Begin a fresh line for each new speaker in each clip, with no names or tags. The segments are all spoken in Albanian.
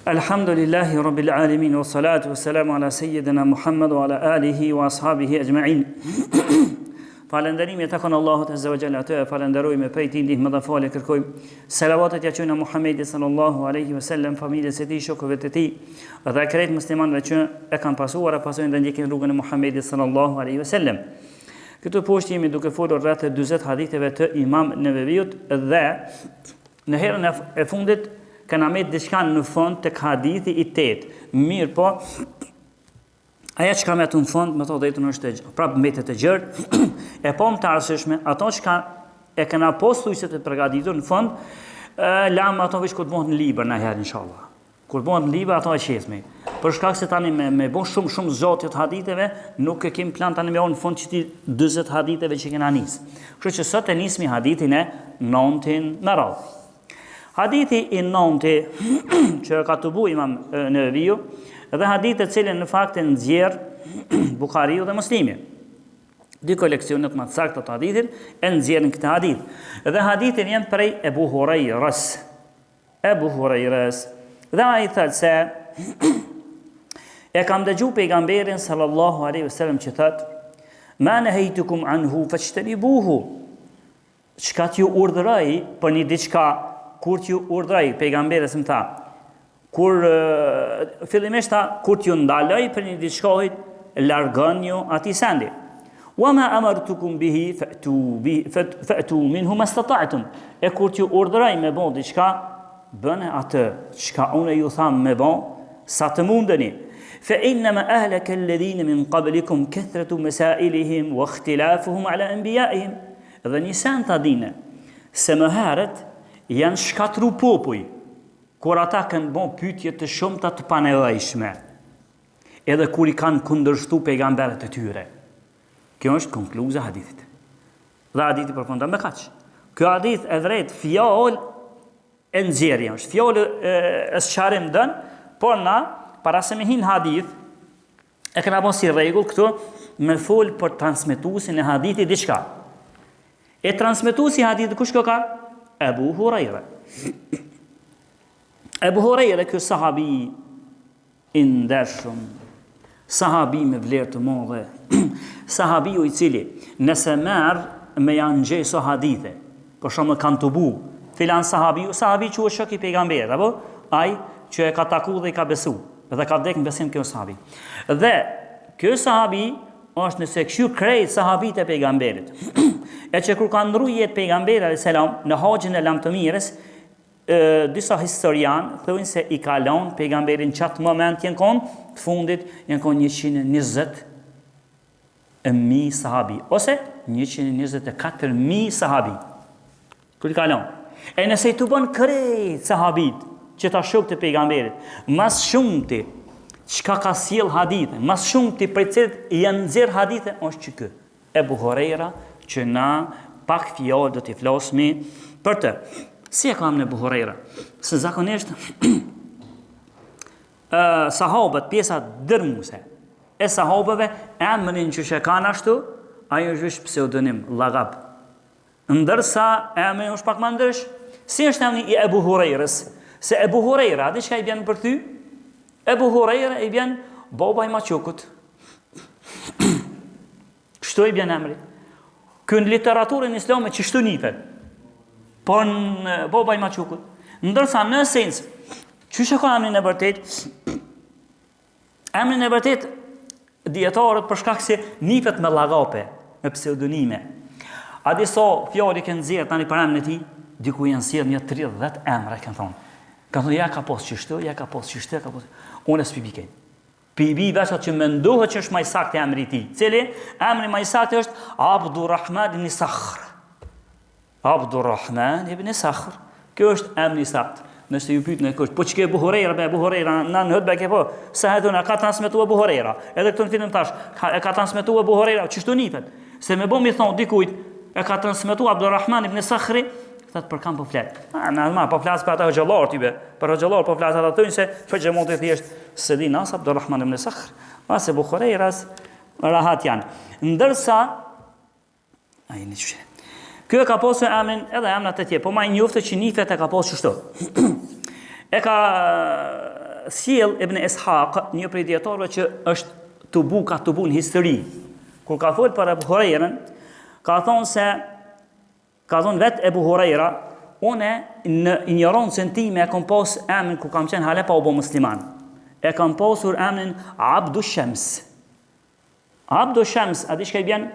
Alhamdulillahi Rabbil Alamin wa salatu wa salamu ala Sayyidina Muhammad wa ala alihi wa ashabihi ajma'in. Falenderimi e takon Allahut Azza wa Jalla, atë falenderojmë prej tij ndihmë dhe falë kërkojmë. Selavatet ja çojmë Muhamedit sallallahu alaihi wasallam, familjes së tij, shokëve të tij dhe krejt muslimanëve që e kanë pasuar apo pasojnë dhe ndjekin rrugën e Muhamedit sallallahu alaihi wasallam. Këtu poshtë jemi duke folur rreth 40 haditheve të Imam Neveviut dhe në herën e fundit kanë marrë diçka në fund tek hadithi i 8. Mirë po, aja që ka me të në fund, me të dhejtën është prapë mbetet e gjërë, e po më të arsyeshme, ato që ka e këna postu i se të përgatitur në fund, lamë ato veç kur të bëhet në liber në herë, inshallah. Kur të bëhet në liber, ato e qesme. Për shkak se tani me bo shumë zotjet haditeve, nuk e kem plan tani me orë në fund që ti 20 haditeve që kena nisë. Kështu që sot e nismi hadithin e 9 në radhë. Hadithi i 9 që ka të bu Imam Neveviu, dhe hadith të cilën në fakt e nxjerr Buhariu dhe Muslimi. Dy koleksionet më të sakta të hadithit e nxjerrin këtë hadith. Dhe hadithin janë prej Ebu Hurajrës. Dhe ai thotë se e kam dëgju pejgamberin sallallahu alaihi wasallam që thotë: "Ma nahaytukum anhu fajtanibuhu." Çka t'ju urdhëroi për një diçka, kur t'ju urdhëroi pejgamberi më tha, kur fillimisht kur t'ju ndaloj për një diçka, largoni atij sendi. Wa ma amartukum bihi fa'tu minhu mastata'tum. E kur t'ju urdhëroj me bën diçka, bëni atë çka unë ju tham me bën, sa të mundeni. Fa inma ahlaka alladhina min qablikum kathratu masailihim wa ikhtilafuhum ala anbiya'ihim. Dhe një sen ta dine se më herët janë shkatru popuj kur ata kanë bën pyetje të shumta të panevojshme, edhe kur i kanë kundërshtu pejgamberët e tyre. Kjo është konkluza e hadithit. Dhe hadithi përfundon me kaq. Ky hadith e vret fjalë e nxjerrje, është fjalë e sqarim dën, por na para se me hin hadith e kena bën si rregull këtu me fol për transmetuesin e hadithit diçka. E transmetuesi i hadithit kush ka? Ebu Hurajra. Ebu Hurajra, ky sahabi i ndershëm, sahabi me vlerë të madhe, sahabiu i cili nëse merr me janë gjeso hadithe, për shumë kanë të bu, filan sahabi që është shok i pejgamberit, apo ai që e ka taku dhe i ka besu, dhe ka vdekë në besim kjo sahabi. Dhe kjo sahabi është nëse kështu krejt sahabit e pejgamberit, e që kur ka ndru jetë pejgamberi a.s. në haxhin e lamtëmirës, disa historian thojnë se i kalon pejgamberin qatë moment jenë konë, të fundit jenë konë 120.000 sahabi, ose 124.000 sahabi. Kër i kalon. E nëse i të bën krejt sahabit që ta shok të pejgamberit, mas shumëti çka ka sjell hadithe, mas shumëti për cilët janë nxjerr hadithe, është që kë. Ebu Hurajra, që na pak fjalë do t'i flasmi për të. Si e kam në Ebu Hurajra? Se zakonisht sahabët, pjesa dërmuese e sahabëve, emrin që e kanë ashtu, ajo është pseudonim, lagab. Ndërsa emri është pak më ndrysh, si është emri i Ebu Hurajrës? Se Ebu Hurajra, di çka i bën për ty? Ebu Hurajra i bën baba i Maçukut. Kështu i bën emri. Ky në literaturën islame çështu nifet. Po në baba i Maçukut. Ndërsa në esencë, çush e ka emrin e vërtet? Emrin e vërtet dietarët për shkak se nifet me llagape, me pseudonime. A di sa fjalë kanë nxjerr tani për emrin e tij? Diku janë sjell një 30 emra kanë thonë. Kanë thonë ja ka pas çështu, ja ka pas çështu, ka pas. Unë s'pi bikej. Pibi veçat që mendohet që është më i saktë emri i tij. Cili emri më i saktë është Abdurrahman ibn Sakhr. Abdurrahman ibn Sakhr. Kjo është emri i saktë. Nëse ju pyetni kush, po çka Ebu Hurajra, Ebu Hurajra në hutbë ke po, sa hedhun ka transmetuar Ebu Hurajra. Edhe këtu në fillim tash, e ka transmetuar Ebu Hurajra, çështu nifet. Se më bëm i thon dikujt, e ka transmetuar Abdurrahman ibn Sakhri, thot për kam po flet. Normal, po flas për ata xhallar tybe. Për xhallar po flas ata thonë se çfarë mund të thjesht se di nas Abdurrahman ibn Sakhr, pas Ebu Hurajras rahat janë. Ndërsa ai në çështë. Kjo ka pasur emrin edhe emrat e tjerë, po më i njoftë që nifet e ka pasur kështu. E ka sjell Ibn Ishaq, një prej dietarëve që është ka tubu në histori, kur ka folur për Abu Hurairën, ka thonë vetë Ebu Huraira, une në ignorancën time e kam pas emrin ku kam qenë hale pa u bo musliman. E kam pasur emrin Abdu Shams. Abdu Shams, a di shka i bjen?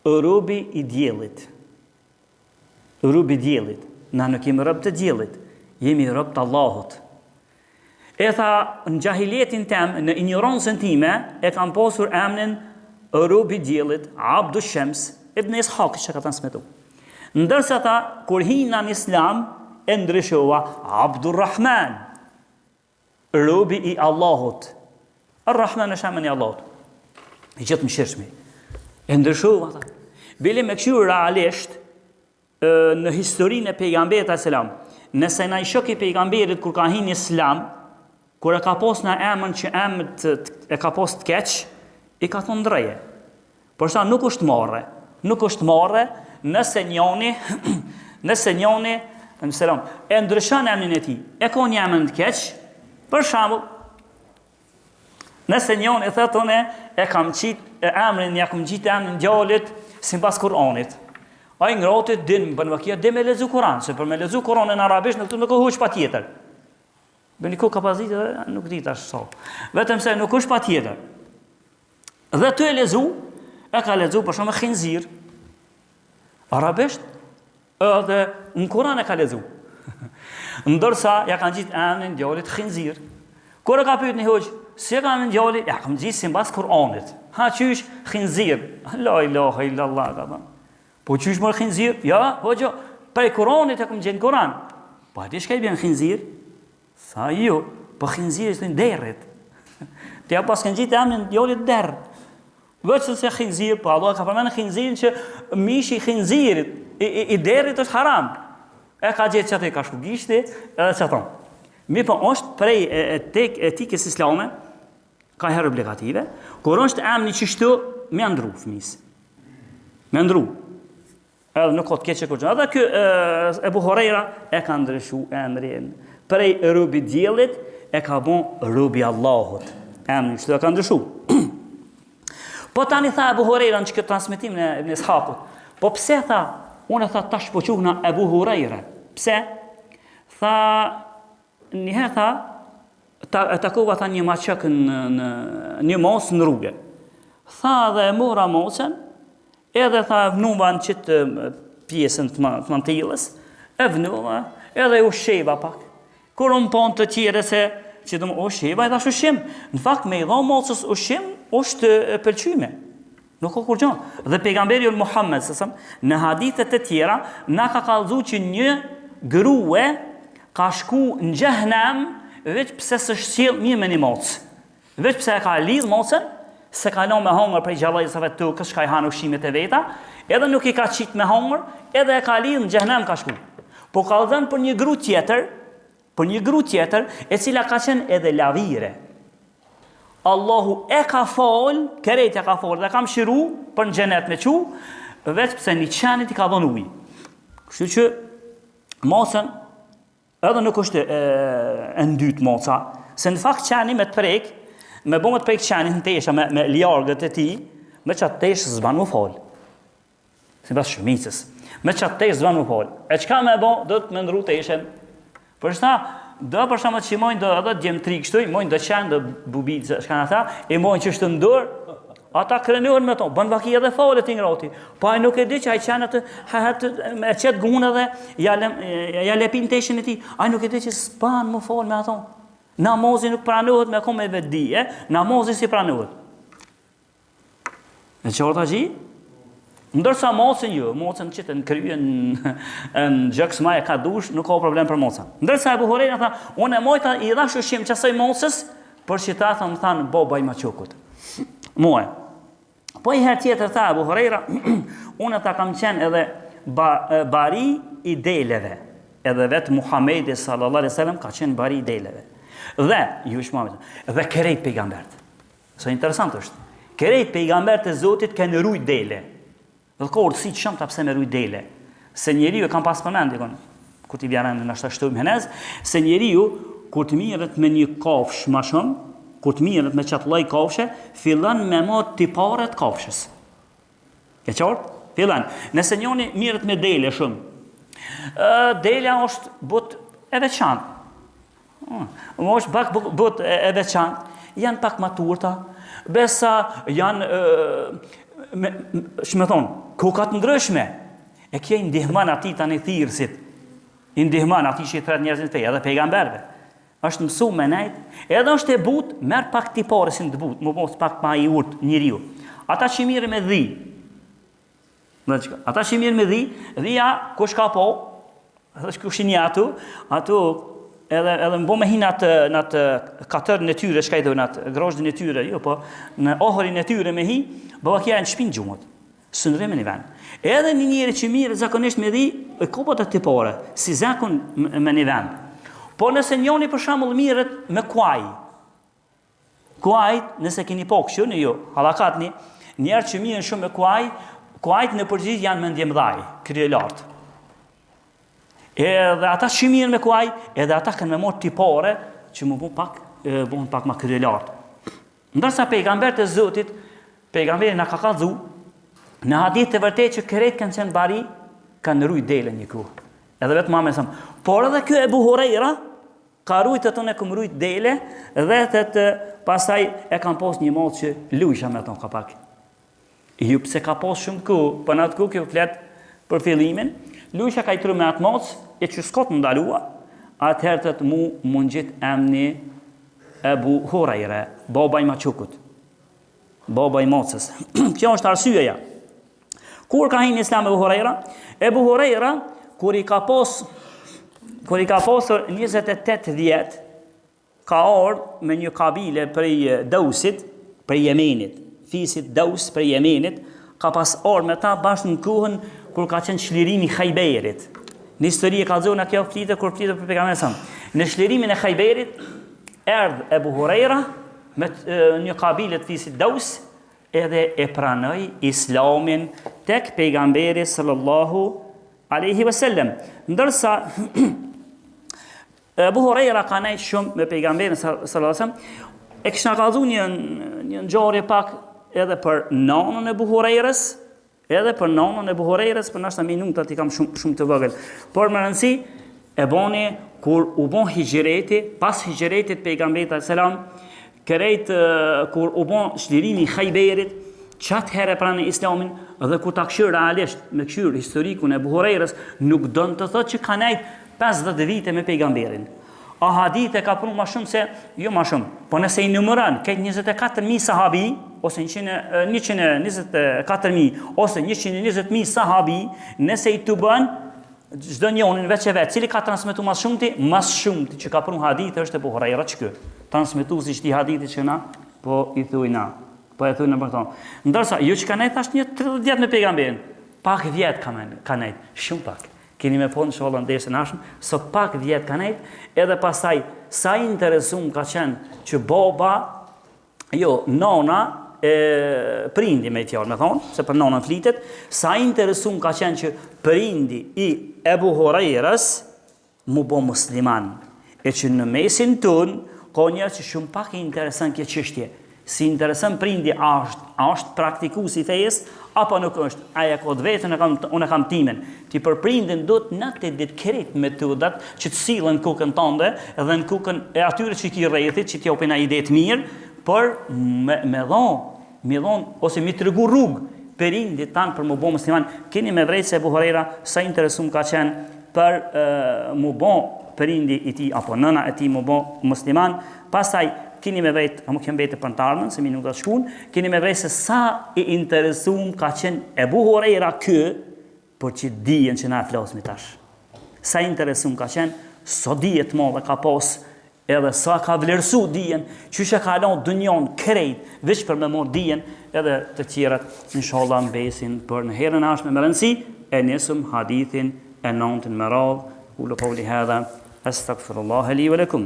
Robi i diellit. Robi i diellit. Na nuk jemi rob të diellit, jemi rob të Allahut. E tha, në gjahiljetin tem, në ignorancën time, e kam pasur emrin robi i diellit, Abdu Shams, Ibn Ishaq që ka transmetu. Ndërsa ta, kur hina në islam, e ndryshova Abdurrahman, robi i Allahut. Ar-Rahman është emri i Allahut. I gjithë mëshirshmi. E ndryshova ta. Bile me këshu realisht në historinë e pejgamberit a.s. Nëse na i shoki pejgamberit kur ka hinë islam, kur e ka pos në emën që e ka pos të keq, i ka thonë ndreje. Por sa nuk është marre, nëse njoni e ndryshon emrin e tij, e ka një emër të keq, për shembull, nëse njoni e thotë unë e kam qitë emrin djalit sipas Kur'anit. Ai ngrohet din bën vakia dhe me lexu Kur'an, se për me lexu Kur'anin arabisht nuk më ka huaj patjetër. Bëni ku kapacitet nuk di tash sa. Vetëm se nuk është patjetër. Dhe të e lexu, e ka lexu për shembull khinzir. Arabisht, edhe në Kur'an e ka lexu. Ndërsa ja kanë gjitë emrin djalit khinzir. Kur e ka pyet një hoxh, si e ka emrin djalit? Ja kam gjitë sipas Kur'anit. Ha qysh khinzir. La ilaha illallah ka thënë. Po qysh më khinzir? Ja, hoxha, prej Kur'anit e kam gjetë në Kur'an. Po a di çka i bën khinzir? Sa jo, po khinzir është në derrit. Ti apo s'kan gjitë emrin djalit derr. Veç se khinzir, po Allah ka përmenë khinzirin që mishi khinzirit, i derrit është haram. E ka gjithë që atë i ka shku gishti, edhe që ato. Mi po është prej etikës islame, ka herë obligative, kur është emni qështu, me ndru fëmis. Me ndru. Edhe nuk ka të keqe kur gjënë. Edhe kë Ebu Huraira e ka ndryshu emrin. Prej robi diellit e ka bon robi Allahut. Emni qështu e ka ndryshu. Po tani tha Ebu Huraira në që këtë transmitim në Ibn Ishaqut. Po pse tha, unë tha tash po quhna Ebu Huraira. Pse? Tha, njëherë tha, takova tha një maqëk në një mos në rrugë. Tha dhe e mora mosën, edhe tha vnuva në qitë pjesën të mantilës, e vnuva, edhe u sheba pak. Kur unë ponë të tjere se, që të më ushim, e thash ushim. Në fakt, me i dha mosës ushim, është pëlqyme. Nuk ka kur gjanë. Dhe pejgamberi Muhammed, në hadithet e tjera, na ka kallëzu që një grue ka shku në xhehenem, veç pse së shqil mirë me një mocë. Veç pse e ka lidh mocën, se ka lënë me hongër prej gjallësave të tokës, ka i hanë ushqimet e veta, edhe nuk i ka qit me hongër, edhe e ka lidh në xhehenem ka shku. Po kallëzon për një gru tjetër, e cila ka qenë edhe lavire. Allahu e ka fol, kerejt e ka fol, dhe kam shiru për në xhenet me qu, veç pse një qenit i ka dhënë ujë. Kështu që mocën, edhe nuk është e ndyt moca, se në fakt qeni me të prek, me bo me të prek qenit në tesha me ljargët e ti, me qatë tesh zban më fol. Si pas shumicës. Me qatë tesh zban më fol. E qka me bo, do të me ndru teshen. Për shta, do për shama që mojnë do edhe djemë tri kështu, mojnë do qenë, do bubit, shka në tha, e mojnë që shtë ndër, ata krenuar me to, bën vaki edhe fale të ngrati. Pa e nuk e di që a i qenë me qetë gunë dhe ja lepin teshin e ti, a i nuk e di që s'pan më falë me ato. Namazin nuk pranohet me kom e vedi, namazin si pranohet. E qarta gji? Ndërsa mocën jo, mocën që të në kryen në gjëks ma e ka dush, nuk ka problem për mocën. Ndërsa Ebu Huraira tha, unë e mojta i dhash ushqim qasoj mocës, për që ta më thanë, boba i ma qokut. Muaj. Po i herë tjetër tha Ebu Huraira, unë ta kam qenë edhe bari i deleve. Edhe vetë Muhamedi sallallahu alaihi wasallam ka qenë bari i deleve. Dhe, ju shmamit, dhe kerejt pejgambert. So interesant është. Kerejt pejgambert e Zotit kanë rujt dele. Dhe ka urtësi që shumë të pse me rujt dele. Se njeriu e kam pas përmend, ku ti vjerën në ashtë ashtu mëhenez, se njeriu, kur të mirët me një kafsh më shumë, kur të mirët me çat lloj kafshe, fillon me marr tipare të kafshës. E qartë? Fillon. Nëse njëri mirët me dele shumë, dela është but e veçantë. Është pak but e veçantë, janë pak maturta, besa janë shme thonë, kokat ndryshme. E kjo i ndihman ati tani thirrësit, i ndihman ati që i thret njerëzit fe, edhe pejgamberve. Është mësu me nejt, edhe është e but, merë pak tipare si në të but, më mos pak ma i urt njeriu. Ata që mirë me dhi, ata që mirë me dhi, dhia, kush ka po, edhe kush i një atu, edhe më bo me hi në atë katërën e tyre, shka i dhe në atë groshdin e tyre, jo, po në ohorin e tyre me hi, bëva kja e në shpinë gjumët, së në reme një vend. Edhe një njeri që mirë zakonisht me dhi, e kopët e tipore, si zakon me një vend. Po nëse njoni për shembull mirët me kuaj, kuajt, nëse keni po kështu, jo, halakatni, njerë që mirën shumë me kuaj, kuajt në përgjithë janë me ndjemdhaj, krye lartë. Edhe ata që mirën me kuaj, edhe ata kanë me morë tipare që më bunë pak ma krye lartë. Ndërsa pejgambert e Zotit, pejgamberi na ka kallëzu, në hadith të vërtet që kërejt kanë qenë bari, kanë rujt dele një kohë. Edhe vetë me thëmë, por edhe kjo Ebu Hurajra, ka rujt të tonë e këmë rujt dele, dhe të pasaj e kam pos një modë që lujsha me tonë ka pak. Ju pse ka pos shumë kohë, për në atë kohë kjo fletë për fillimin, lujsha ka i tru me atë modës, e që s'kot më ndalua, atëherë të mu mungjit emni Ebu Hurajra, baba i maqukut, baba i mocës. Kjo është arsyeja. Kur ka hinë Islam Ebu Hurajra? Ebu Hurajra, kur i ka posur 28 vjet, ka ardhur me një kabile prej Dausit, prej Jemenit, fisit Daus prej Jemenit, ka pas ardhur me ta bashkë në kohën kur ka qenë çlirimi i Khajberit. Në histori e ka zona kjo flitë kur flitë për pejgamberin. Në çlirimin e Khajberit erdhi Ebu Hurajra me një kabile të fisit Daus edhe e pranoi Islamin tek pejgamberi sallallahu alaihi wasallam. Ndërsa Ebu Hurajra ka nejt shumë me pejgamberin sallallahu alaihi wasallam, e kishte kallëzu një ngjarje pak edhe për nanën e Ebu Hurajrës, për nashta minutat i kam shumë të vogël. Por më rëndësi, e boni kur u bon hijreti, pas hijretit pejgamberit sallam, kërejt kur u bon çlirimi i Khajberit, qatë herë pranë Islamin, dhe kur ta këshir realisht me këshir historikun e Ebu Hurajrës, nuk don të thotë që ka nejt 50 vite me pejgamberin. A hadith e ka pru ma shumë se, jo ma shumë, po nëse i numëran, këtë 24.000 sahabi, ose 124.000, ose 120.000 sahabi, nëse i të bën, çdo njonin veç e vetë, cili ka transmetu mas shumëti që ka pru hadith është Ebu Hurajra që kë. Transmetu si shti hadithi që na, po e thuj në për tonë. Ndërsa, ju që ka nejt ashtë një 30 vjetë me pejgamberin, pak vjetë ka nejt, shumë pak. Keni me ponë shollën desë nashëm, so pak vjetë ka nejt, edhe pasaj, sa interesum ka qenë që baba, nona, prindi me tjarë me thonë, se për nonën flitet, sa interesum ka qenë që prindi i Ebu Hurajrës mu bo musliman. E që në mesin tënë, ka njerë që shumë pak i interesën kjo qështje. Si interesën prindi a është praktiku si fejes, apo nuk është, aja kod vetën unë e kam timen. Ti për prindin do të në të ditë kret metodat që të silën kukën tënde edhe në kukën e atyre që ki rrethit, që t'jopin a ide të mirë, për me dhonë, ose mi të rëgu rrugë perindit tanë për mu bo musliman. Keni me vrejtë se Ebu Hurajra sa interesum ka qenë për mu bo perindi i ti, apo nëna e ti mu bo musliman. Pasaj, keni me vrejtë, a mu kem vete për në tarmën, se minutat shkun, keni me vrejtë se sa i interesum ka qenë Ebu Hurajra kë, për që dijen që na e flasmi tash. Sa i interesum ka qenë, so dijet madhe ka pos, edhe sa ka vlerësu dijen, që që ka lanë dënjon krejt, veç për me mor dijen, edhe të tjerat, inshallah mbesin për në herën ashme me rëndësi, e nisëm hadithin e 9 me radhë, kullu qawli hadha, astaghfirullah li wa lakum.